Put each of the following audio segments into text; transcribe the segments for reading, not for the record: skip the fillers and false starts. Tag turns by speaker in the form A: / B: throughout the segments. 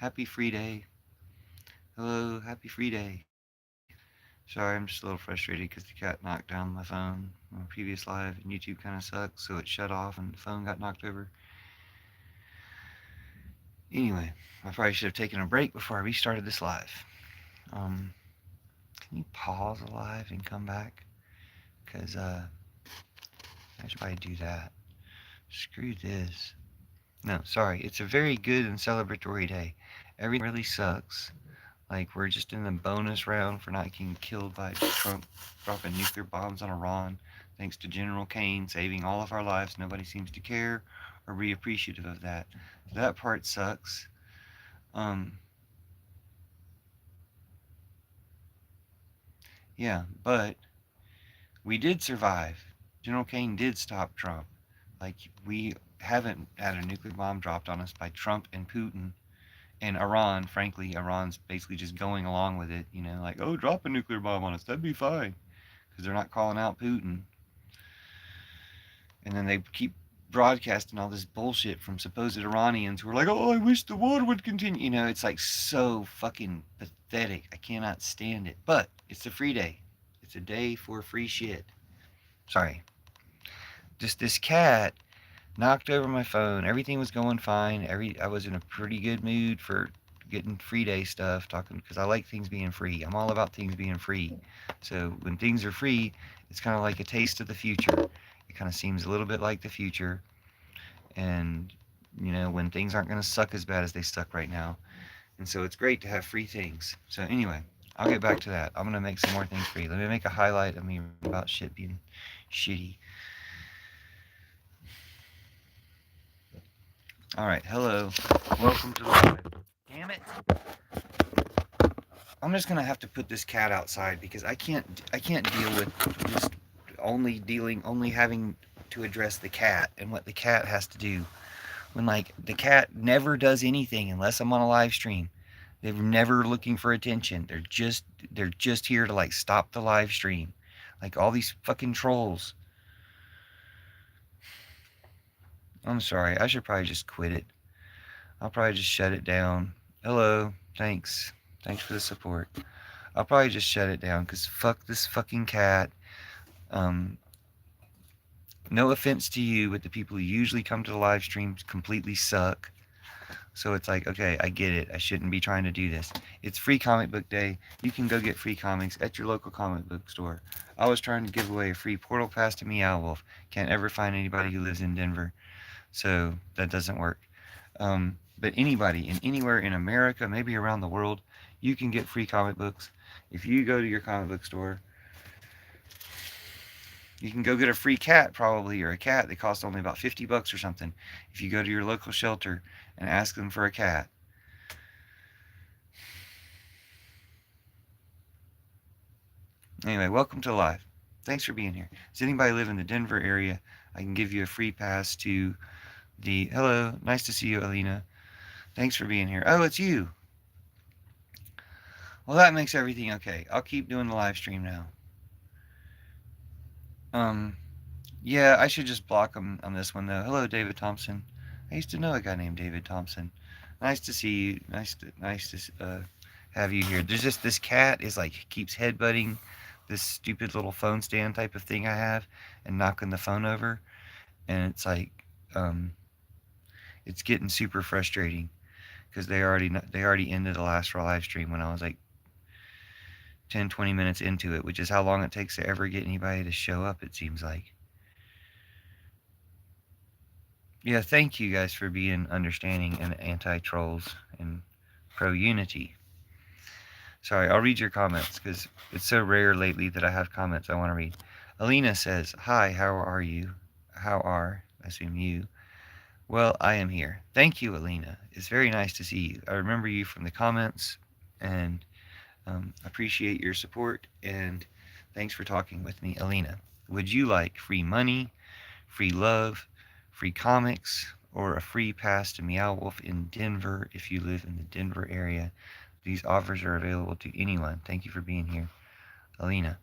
A: Happy free day. Hello, happy free day. Sorry, I'm just a little frustrated because the cat knocked down my phone on a previous live, and YouTube kind of sucks, so it shut off and the phone got knocked over. Anyway, I probably should have taken a break before I restarted this live. Um, can you pause a live and come back? Because I should probably do that. Screw this. No, sorry. It's a very good and celebratory day. Everything really sucks. Like, we're just in the bonus round for not getting killed by Trump dropping nuclear bombs on Iran, thanks to General Kane saving all of our lives. Nobody seems to care or be appreciative of that. So that part sucks. Um, yeah, but we did survive. General Kane did stop Trump. Like, we haven't had a nuclear bomb dropped on us by Trump and Putin and Iran. Frankly, Iran's basically just going along with it, like, oh, drop a nuclear bomb on us, that'd be fine, because they're not calling out Putin. And then they keep broadcasting all this bullshit from supposed Iranians who are like, oh, I wish the war would continue. It's like so fucking pathetic. I cannot stand it. But it's a free day. It's a day for free shit. Sorry. Just this cat knocked over my phone. Everything was going fine. I was in a pretty good mood for getting free day stuff, talking because I like things being free. I'm all about things being free. So when things are free, it's kind of like a taste of the future. It kind of seems a little bit like the future, and when things aren't going to suck as bad as they suck right now. And so it's great to have free things. So anyway, I'll get back to that. I'm going to make some more things free. Let me make a highlight of me about shit being shitty. All right, hello. Welcome to the live. Damn it. I'm just gonna have to put this cat outside because I can't deal with just only having to address the cat and what the cat has to do when, like, the cat never does anything unless I'm on a live stream. They're never looking for attention. They're just here to, like, stop the live stream. Like all these fucking trolls. I'm sorry. I should probably just quit it. I'll probably just shut it down. Hello. Thanks. Thanks for the support. I'll probably just shut it down because fuck this fucking cat. Um, no offense to you, but the people who usually come to the live streams completely suck. So it's like, okay, I get it. I shouldn't be trying to do this. It's free comic book day. You can go get free comics at your local comic book store. I was trying to give away a free portal pass to MEOW WOLF. Can't ever find anybody who lives in Denver, so that doesn't work. But anybody in anywhere in America, maybe around the world, you can get free comic books. If you go to your comic book store, you can go get a free cat probably, or a cat that costs only about $50 or something. If you go to your local shelter and ask them for a cat. Anyway, welcome to live. Thanks for being here. Does anybody live in the Denver area? I can give you a free pass to the. Hello, nice to see you, Alina. Thanks for being here. Oh, it's you. Well, that makes everything okay. I'll keep doing the live stream now. Um, yeah, I should just block him on this one though. Hello, David Thompson. I used to know a guy named David Thompson. Nice to see you. Nice to have you here. There's just this cat is like keeps headbutting this stupid little phone stand type of thing I have and knocking the phone over, and it's like it's getting super frustrating because they already ended the last live stream when I was like 10-20 minutes into it, which is how long it takes to ever get anybody to show up, it seems like. Yeah, thank you guys for being understanding and anti-trolls and pro-unity. Sorry, I'll read your comments because it's so rare lately that I have comments I want to read. Alina says, hi, how are you? I assume you. Well, I am here. Thank you, Alina. It's very nice to see you. I remember you from the comments and appreciate your support, and thanks for talking with me, Alina. Would you like free money, free love, free comics, or a free pass to Meow Wolf in Denver if you live in the Denver area? These offers are available to anyone. Thank you for being here, Alina.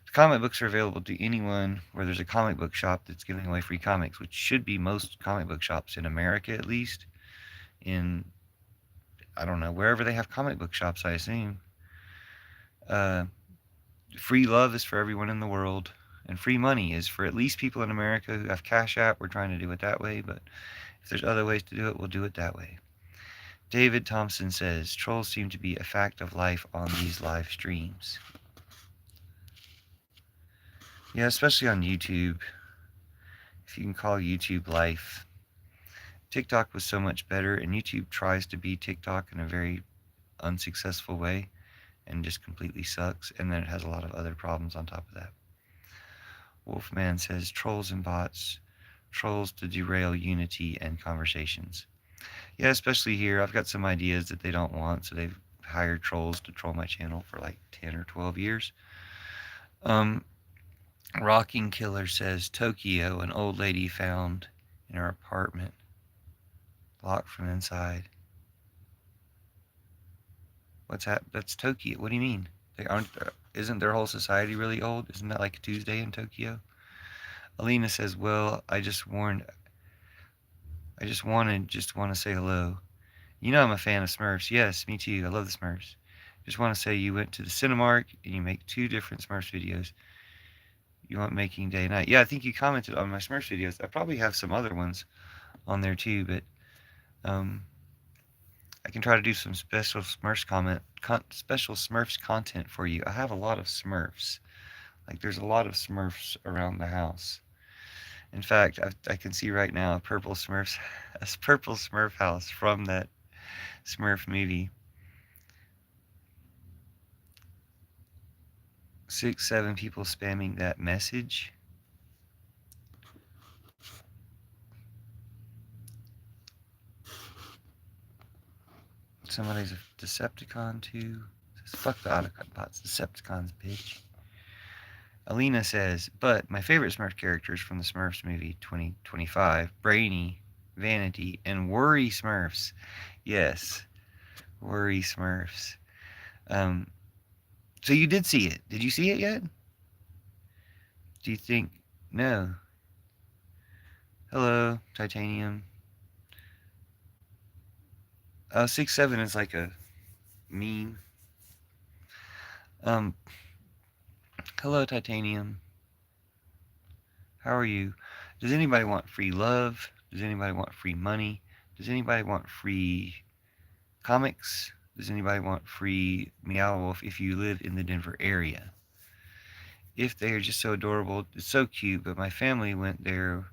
A: The comic books are available to anyone where there's a comic book shop that's giving away free comics, which should be most comic book shops in America, at least. In I don't know, wherever they have comic book shops, I assume. Uh, Free love is for everyone in the world, and free money is for at least people in America who have Cash App. We're trying to do it that way, but if there's other ways to do it, we'll do it that way. David Thompson says trolls seem to be a fact of life on these live streams. Yeah, especially on YouTube. If you can call YouTube life. TikTok was so much better, and YouTube tries to be TikTok in a very unsuccessful way and just completely sucks, and then it has a lot of other problems on top of that. Wolfman says trolls and bots, trolls to derail unity and conversations. Yeah, especially here, I've got some ideas that they don't want, so they've hired trolls to troll my channel for like 10 or 12 years. Rocking Killer says Tokyo, an old lady found in her apartment, locked from inside. What's that? That's Tokyo. What do you mean? They aren't. Isn't their whole society really old? Isn't that like a Tuesday in Tokyo? Alina says, "Well, I just want to say hello. You know I'm a fan of Smurfs. Yes, me too. I love the Smurfs. Just want to say you went to the Cinemark and you make 2 different Smurfs videos. You want making day and night. Yeah, I think you commented on my Smurfs videos. I probably have some other ones on there too, but I can try to do some special Smurfs content for you. I have a lot of Smurfs. Like there's a lot of Smurfs around the house. In fact, I can see right now a purple Smurf house from that Smurf movie. 6, 7 people spamming that message. Somebody's a Decepticon too. Says, fuck the Autobots, Decepticons, bitch. Alina says, but my favorite Smurf characters from the Smurfs movie 2025, Brainy, Vanity, and Worry Smurfs. Yes, Worry Smurfs. So you did see it. Did you see it yet? Do you think? No. Hello, Titanium. 6-7 is like a meme. Hello, Titanium. How are you? Does anybody want free love? Does anybody want free money? Does anybody want free comics? Does anybody want free Meow Wolf if you live in the Denver area? If they are just so adorable, it's so cute, but my family went there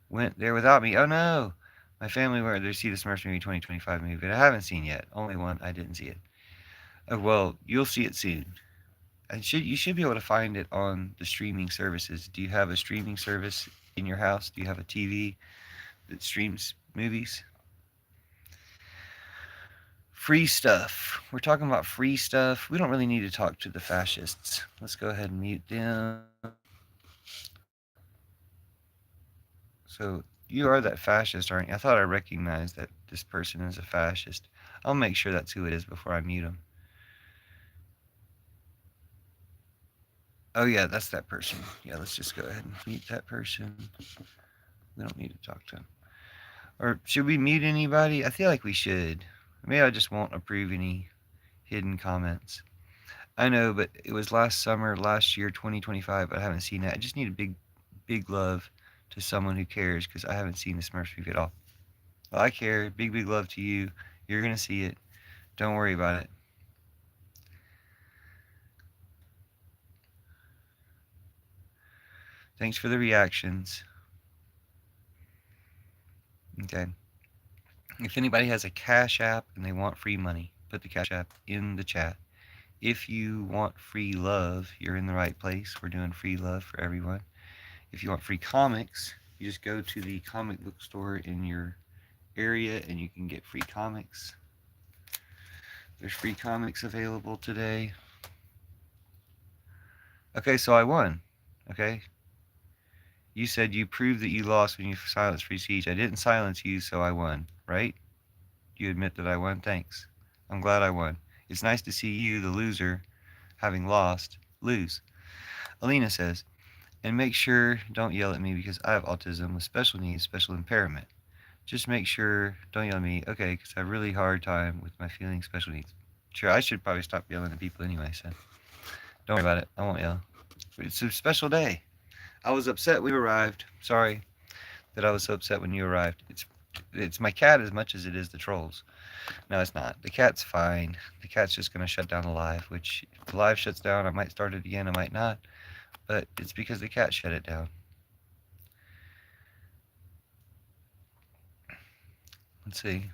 A: without me. Oh no! My family went there to see the Smurfs movie 2025 movie, but I haven't seen yet. Only one, I didn't see it. Oh, well, you'll see it soon. You should be able to find it on the streaming services. Do you have a streaming service in your house? Do you have a TV that streams movies? Free stuff. We're talking about free stuff. We don't really need to talk to the fascists. Let's go ahead and mute them. So you are that fascist, aren't you? I thought I recognized that this person is a fascist. I'll make sure that's who it is before I mute him. Oh yeah, that's that person. Yeah, let's just go ahead and mute that person. We don't need to talk to him. Or should we mute anybody? I feel like we should. Maybe I just won't approve any hidden comments. I know, but it was last year, 2025, but I haven't seen that. I just need a big love to someone who cares, because I haven't seen the Smurfs movie at all. Well, I care. Big love to you. You're going to see it. Don't worry about it. Thanks for the reactions. Okay. If anybody has a Cash App and they want free money, put the Cash App in the chat. If you want free love, you're in the right place. We're doing free love for everyone. If you want free comics, you just go to the comic book store in your area and you can get free comics. There's free comics available today. Okay, so I won. Okay. You said you proved that you lost when you silenced free speech. I didn't silence you, so I won, right? You admit that I won? Thanks. I'm glad I won. It's nice to see you, the loser, having lost, lose. Alina says, and make sure don't yell at me because I have autism with special needs, special impairment. Just make sure, don't yell at me. Okay, because I have a really hard time with my feeling special needs. Sure, I should probably stop yelling at people anyway, so don't worry about it. I won't yell. But it's a special day. I was upset when you arrived. Sorry that I was so upset when you arrived. It's my cat as much as it is the trolls. No, it's not. The cat's fine. The cat's just going to shut down the live, which if the live shuts down, I might start it again, I might not. But it's because the cat shut it down. Let's see.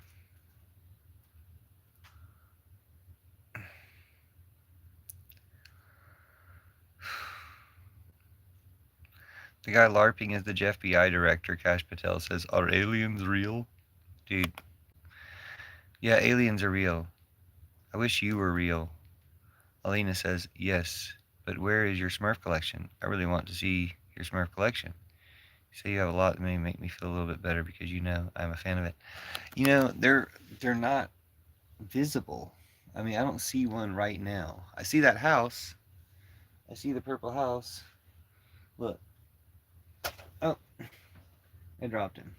A: The guy LARPing as the FBI director, Kash Patel, says, "Are aliens real?" Dude. Yeah, aliens are real. I wish you were real. Alina says, "Yes, but where is your Smurf collection? I really want to see your Smurf collection." You say you have a lot that may make me feel a little bit better because you know I'm a fan of it. You know, they're not visible. I mean, I don't see one right now. I see that house. I see the purple house. Look. Oh, I dropped him.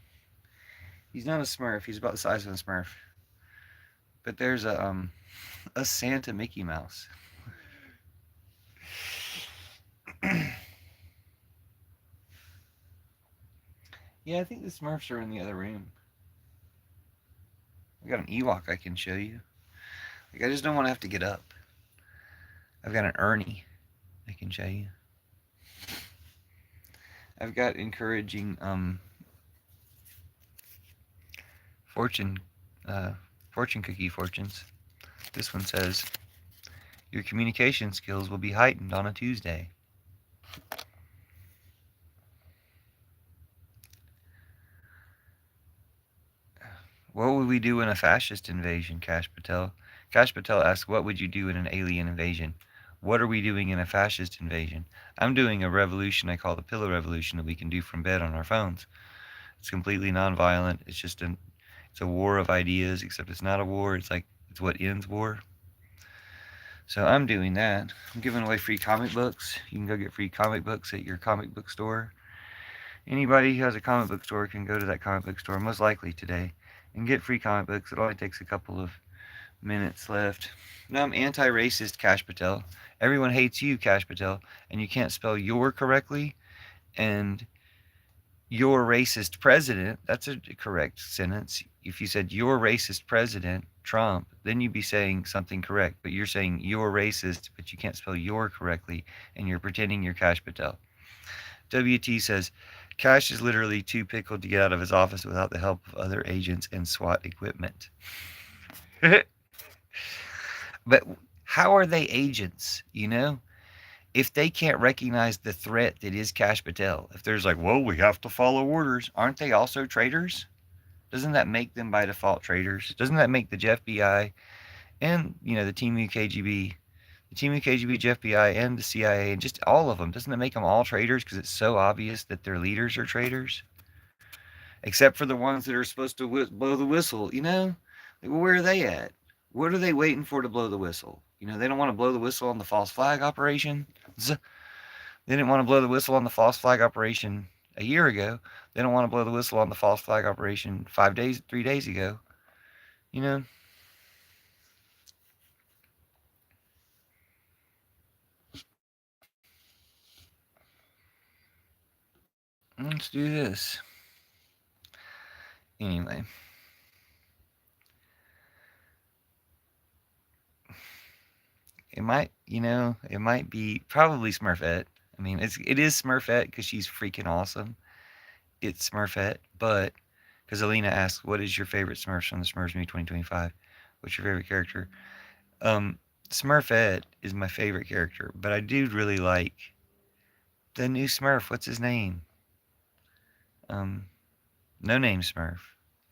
A: He's not a Smurf. He's about the size of a Smurf. But there's a Santa Mickey Mouse. Yeah, I think the Smurfs are in the other room. I got an Ewok I can show you. Like, I just don't want to have to get up. I've got an Ernie I can show you. I've got encouraging fortune cookie fortunes. This one says, "Your communication skills will be heightened on a Tuesday." What would we do in a fascist invasion, Kash Patel? Kash Patel asks, what would you do in an alien invasion? What are we doing in a fascist invasion? I'm doing a revolution I call the pillow revolution that we can do from bed on our phones. It's completely nonviolent. It's just it's a war of ideas, except it's not a war. It's what ends war. So I'm doing that. I'm giving away free comic books. You can go get free comic books at your comic book store. Anybody who has a comic book store can go to that comic book store, most likely today, and get free comic books. It only takes a couple of minutes left. No, I'm anti-racist, Kash Patel. Everyone hates you, Kash Patel, and you can't spell your correctly. And your racist president, that's a correct sentence. If you said your racist president, Trump, then you'd be saying something correct. But you're saying you're racist, but you can't spell your correctly, and you're pretending you're Kash Patel. WT says, Cash is literally too pickled to get out of his office without the help of other agents and SWAT equipment. But how are they agents, you know? If they can't recognize the threat that is Kash Patel, if there's like, well, we have to follow orders, aren't they also traitors? Doesn't that make them by default traitors? Doesn't that make the FBI and, the Team UKGB, the Team UKGB, FBI, and the CIA, and just all of them, doesn't that make them all traitors because it's so obvious that their leaders are traitors? Except for the ones that are supposed to blow the whistle, Like, well, where are they at? What are they waiting for to blow the whistle? They don't want to blow the whistle on the false flag operation. They didn't want to blow the whistle on the false flag operation a year ago. They don't want to blow the whistle on the false flag operation 3 days ago. Let's do this. Anyway. It might be probably Smurfette. I mean, it is Smurfette because she's freaking awesome. It's Smurfette, but because Alina asked, what is your favorite Smurfs from the Smurfs movie 2025? What's your favorite character? Smurfette is my favorite character, but I do really like the new Smurf. What's his name? No Name Smurf,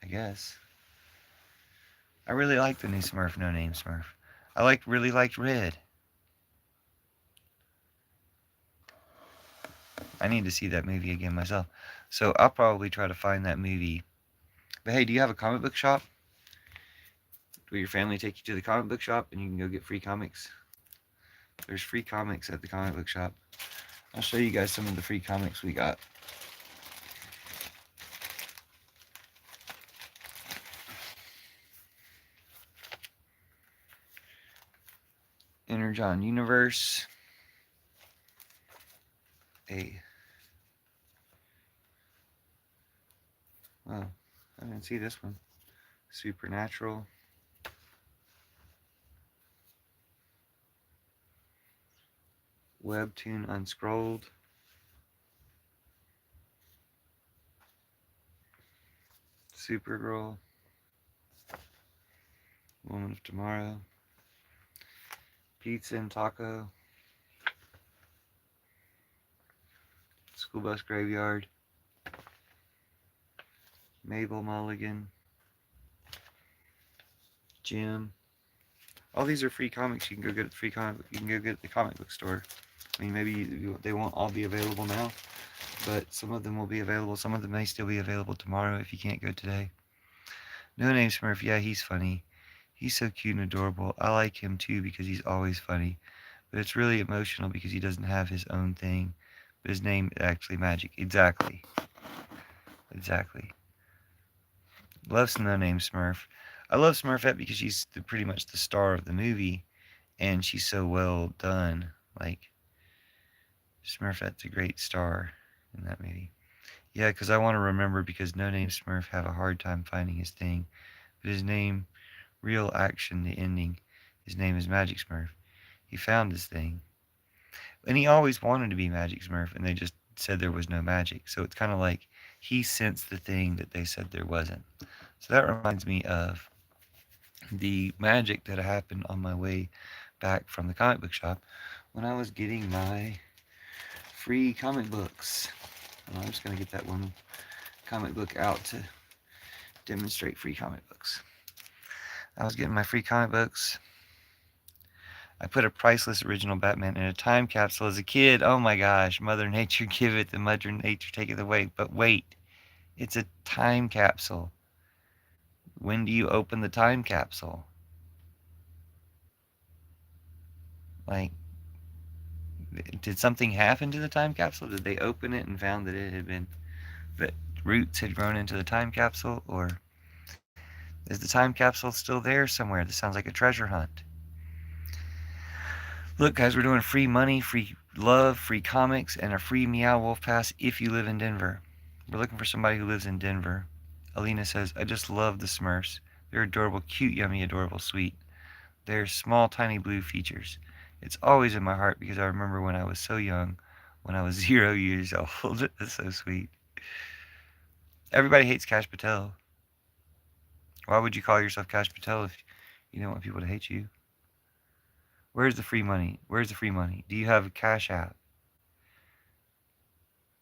A: I guess. I really like the new Smurf, No Name Smurf. I really liked Red. I need to see that movie again myself. So I'll probably try to find that movie. But hey, do you have a comic book shop? Will your family take you to the comic book shop and you can go get free comics? There's free comics at the comic book shop. I'll show you guys some of the free comics we got. Energon Universe. A. Oh, I didn't see this one. Supernatural. Webtoon Unscrolled. Supergirl. Woman of Tomorrow. Pizza and Taco. School Bus Graveyard. Mabel Mulligan. Jim. All these are free comics. You can go get at the free comic. You can go get at the comic book store. I mean, maybe they won't all be available now, but some of them will be available. Some of them may still be available tomorrow if you can't go today. No Name Smurf. Yeah, he's funny. He's so cute and adorable. I like him too because he's always funny. But it's really emotional because he doesn't have his own thing. But his name is actually Magic. Exactly. Exactly. Loves No Name Smurf. I love Smurfette because she's pretty much the star of the movie, and she's so well done. Like, Smurfette's a great star in that movie. Yeah, because I want to remember because No Name Smurf have a hard time finding his thing. But his name, real action, the ending, his name is Magic Smurf. He found his thing. And he always wanted to be Magic Smurf, and they just said there was no magic. So it's kind of like he sensed the thing that they said there wasn't. So that reminds me of the magic that happened on my way back from the comic book shop when I was getting my free comic books. I'm just going to get that one comic book out to demonstrate free comic books. I was getting my free comic books. I put a priceless original Batman in a time capsule as a kid. Oh my gosh, Mother Nature give it, the Mother Nature take it away. But wait, it's a time capsule. When do you open the time capsule? Like, did something happen to the time capsule? Did they open it and found that it had been, that roots had grown into the time capsule? Or is the time capsule still there somewhere? This sounds like a treasure hunt. Look, guys, we're doing free money, free love, free comics, and a free Meow Wolf Pass if you live in Denver. We're looking for somebody who lives in Denver. Alina says, I just love the Smurfs. They're adorable, cute, yummy, adorable, sweet. They're small, tiny blue features. It's always in my heart because I remember when I was so young, when I was 0 years old. It's so sweet. Everybody hates Cash Patel. Why would you call yourself Cash Patel if you don't want people to hate you? Where's the free money? Where's the free money? Do you have a Cash App?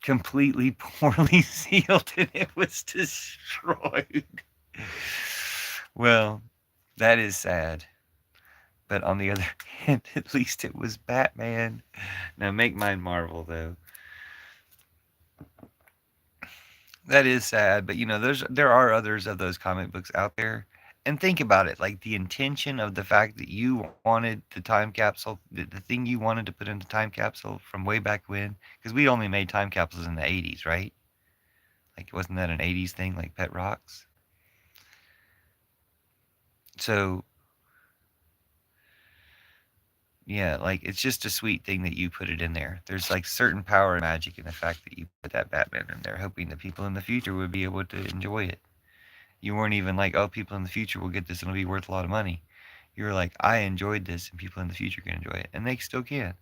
A: Completely poorly sealed and it was destroyed. Well, that is sad. But on the other hand, at least it was Batman. Now make mine Marvel, though. That is sad, but there are others of those comic books out there. And think about it, like the intention of the fact that you wanted the time capsule, the thing you wanted to put in the time capsule from way back when, because we only made time capsules in the 80s, right? Like, wasn't that an 80s thing, like Pet Rocks? So, yeah, like, it's just a sweet thing that you put it in there. There's, like, certain power and magic in the fact that you put that Batman in there, hoping that people in the future would be able to enjoy it. You weren't even like, oh, people in the future will get this and it'll be worth a lot of money. You were like, I enjoyed this and people in the future can enjoy it. And they still can.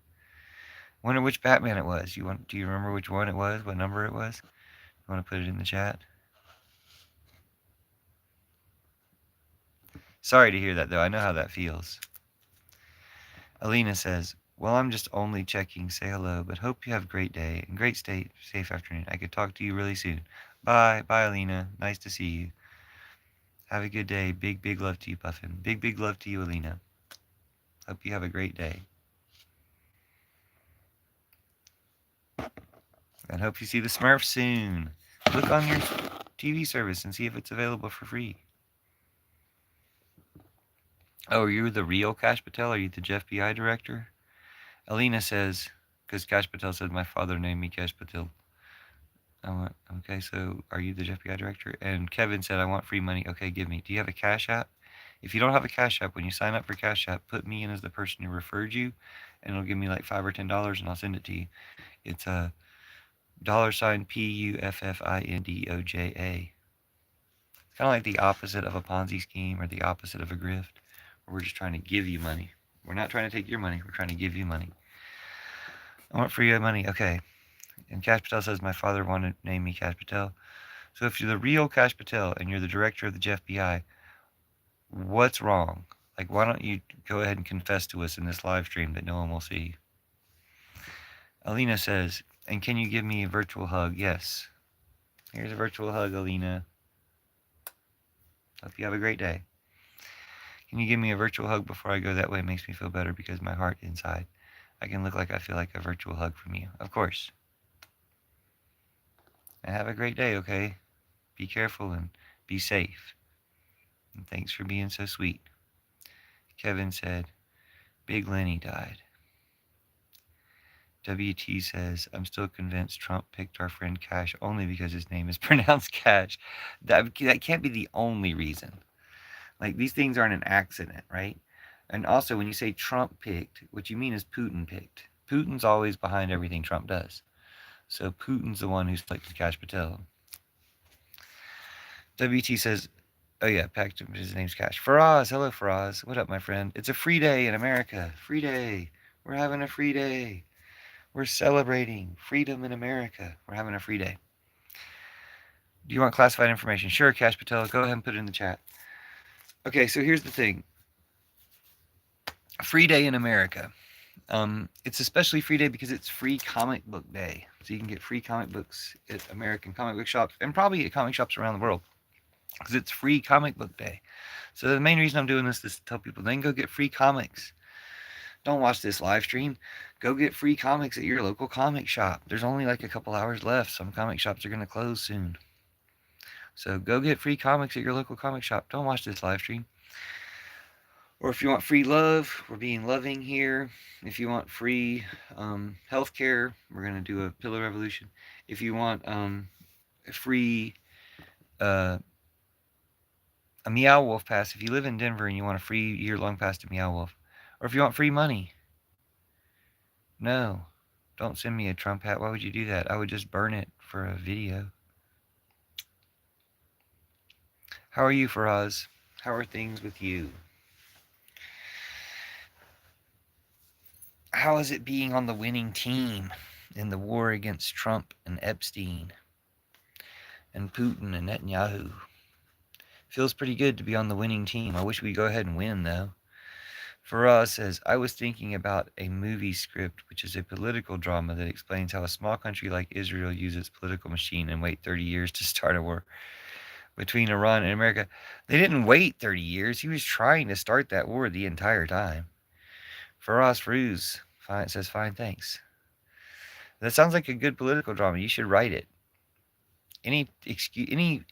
A: Wonder which Batman it was. Do you remember which one it was? What number it was? You want to put it in the chat? Sorry to hear that though. I know how that feels. Alina says, well, I'm just only checking. Say hello, but hope you have a great day and great safe afternoon. I could talk to you really soon. Bye. Bye, Alina. Nice to see you. Have a good day. Big, big love to you, Puffin. Big, big love to you, Alina. Hope you have a great day. And hope you see the Smurfs soon. Look on your TV service and see if it's available for free. Oh, are you the real Cash Patel? Are you the FBI director? Alina says, because Cash Patel said my father named me Cash Patel. Okay, so are you the FBI director? And Kevin said, I want free money. Okay, give me. Do you have a Cash App? If you don't have a Cash App, when you sign up for Cash App, put me in as the person who referred you, and it'll give me like $5 or $10, and I'll send it to you. It's a $PUFFINDOJA. It's kind of like the opposite of a Ponzi scheme or the opposite of a grift, where we're just trying to give you money. We're not trying to take your money. We're trying to give you money. I want free money. Okay. And Cash Patel says, my father wanted to name me Cash Patel. So if you're the real Cash Patel and you're the director of the FBI, what's wrong? Like, why don't you go ahead and confess to us in this live stream that no one will see? Alina says, and can you give me a virtual hug? Yes. Here's a virtual hug, Alina. Hope you have a great day. Can you give me a virtual hug before I go? That way it makes me feel better because my heart inside. I can look like I feel like a virtual hug from you. Of course. And have a great day, okay? Be careful and be safe. And thanks for being so sweet. Kevin said, Big Lenny died. WT says, I'm still convinced Trump picked our friend Cash only because his name is pronounced Cash. That can't be the only reason. Like, these things aren't an accident, right? And also, when you say Trump picked, what you mean is Putin picked. Putin's always behind everything Trump does. So Putin's the one who selected Cash Patel. WT says, oh yeah, his name's Cash. Faraz, hello Faraz. What up, my friend? It's a free day in America. Free day. We're having a free day. We're celebrating freedom in America. We're having a free day. Do you want classified information? Sure, Cash Patel. Go ahead and put it in the chat. Okay, so here's the thing. A free day in America. It's especially free day because it's free comic book day. So you can get free comic books at American comic book shops and probably at comic shops around the world because it's free comic book day. So the main reason I'm doing this is to tell people then go get free comics. Don't watch this live stream. Go get free comics at your local comic shop. There's only like a couple hours left. Some comic shops are going to close soon. So go get free comics at your local comic shop. Don't watch this live stream. Or if you want free love, we're being loving here. If you want free healthcare, we're going to do a pillow revolution. If you want free a MEOW WOLF pass, if you live in Denver and you want a free year-long pass to MEOW WOLF, or if you want free money, no, don't send me a Trump hat. Why would you do that? I would just burn it for a video. How are you, Faraz? How are things with you? How is it being on the winning team in the war against Trump and Epstein and Putin and Netanyahu? Feels pretty good to be on the winning team. I wish we'd go ahead and win, though. Faraz says, I was thinking about a movie script, which is a political drama that explains how a small country like Israel uses its political machine and wait 30 years to start a war between Iran and America. They didn't wait 30 years. He was trying to start that war the entire time. Faraz Fruz says, fine, thanks. That sounds like a good political drama. You should write it. Any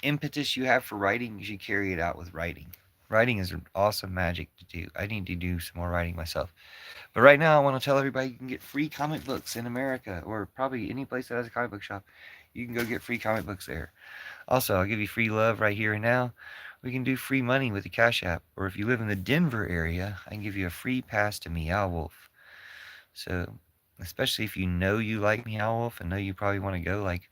A: impetus you have for writing, you should carry it out with writing. Writing is an awesome magic to do. I need to do some more writing myself. But right now, I want to tell everybody you can get free comic books in America, or probably any place that has a comic book shop. You can go get free comic books there. Also, I'll give you free love right here and now. We can do free money with the Cash App. Or if you live in the Denver area, I can give you a free pass to MEOW WOLF. So, especially if you know you like MEOW WOLF and know you probably want to go, like,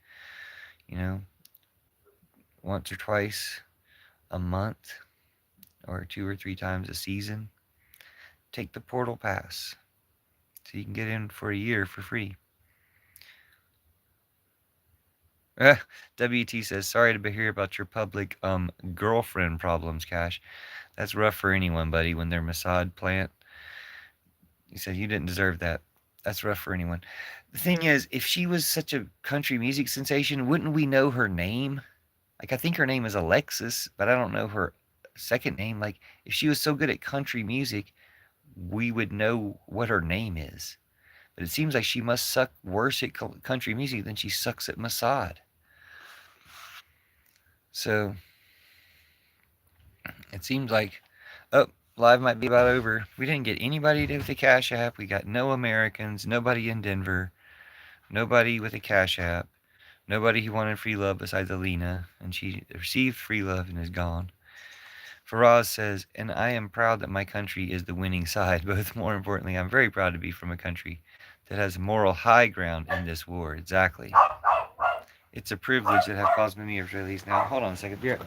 A: once or twice a month or 2 or 3 times a season, take the portal pass so you can get in for a year for free. WT says, sorry to hear about your public girlfriend problems, Cash. That's rough for anyone, buddy, when they're Mossad plant. He said, you didn't deserve that. That's rough for anyone. The thing is, if she was such a country music sensation, wouldn't we know her name? Like, I think her name is Alexis, but I don't know her second name. Like, if she was so good at country music, we would know what her name is. But it seems like she must suck worse at country music than she sucks at Mossad. So, it seems like, live might be about over. We didn't get anybody with the Cash App. We got no Americans, nobody in Denver, nobody with a Cash App, nobody who wanted free love besides Alina, and she received free love and is gone. Faraz says, and I am proud that my country is the winning side. Both more importantly, I'm very proud to be from a country that has moral high ground in this war. Exactly. It's a privilege that have caused many Israelis. Now, hold on a second. Here.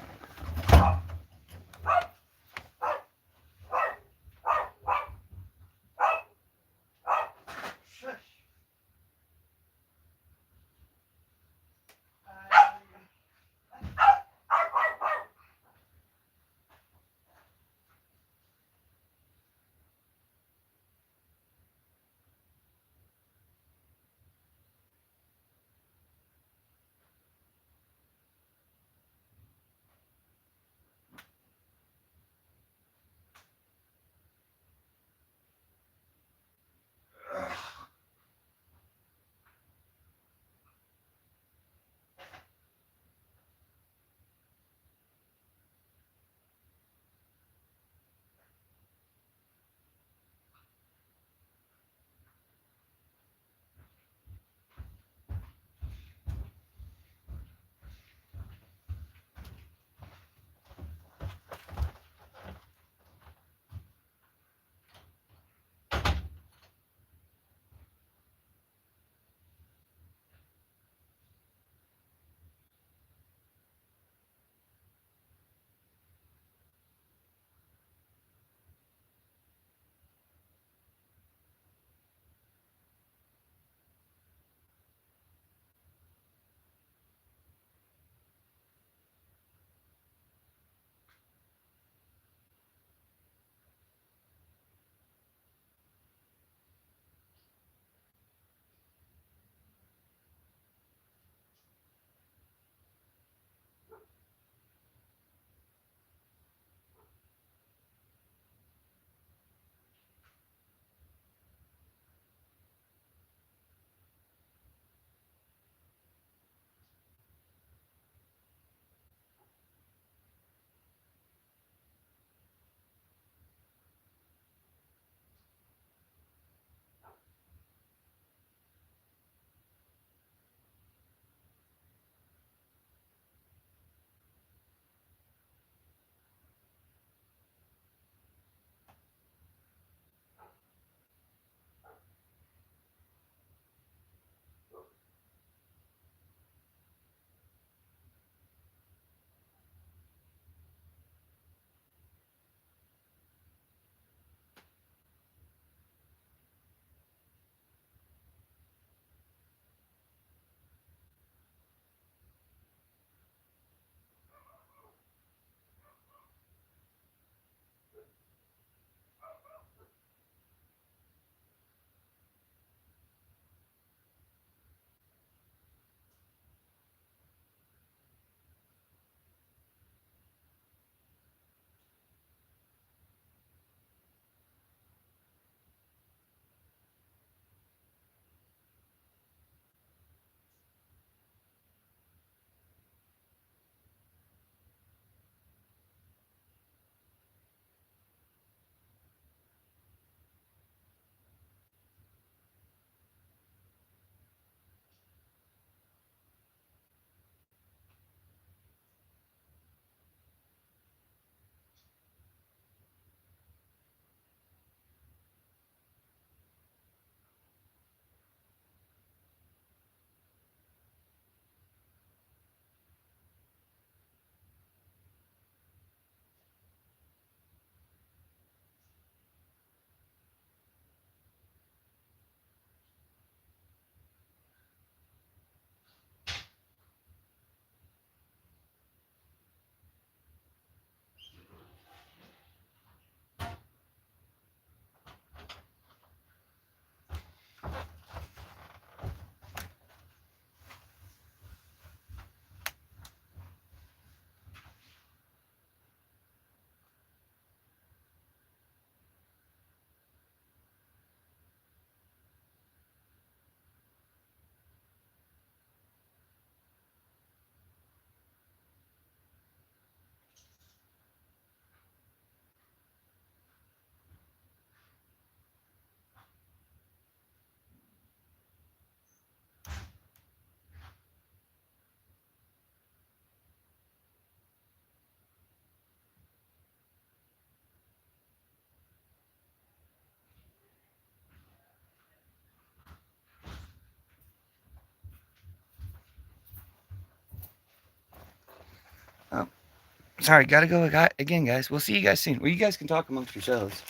A: Sorry, gotta go again, guys. We'll see you guys soon. Well, you guys can talk amongst yourselves.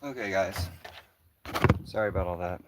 A: Okay, guys. Sorry about all that.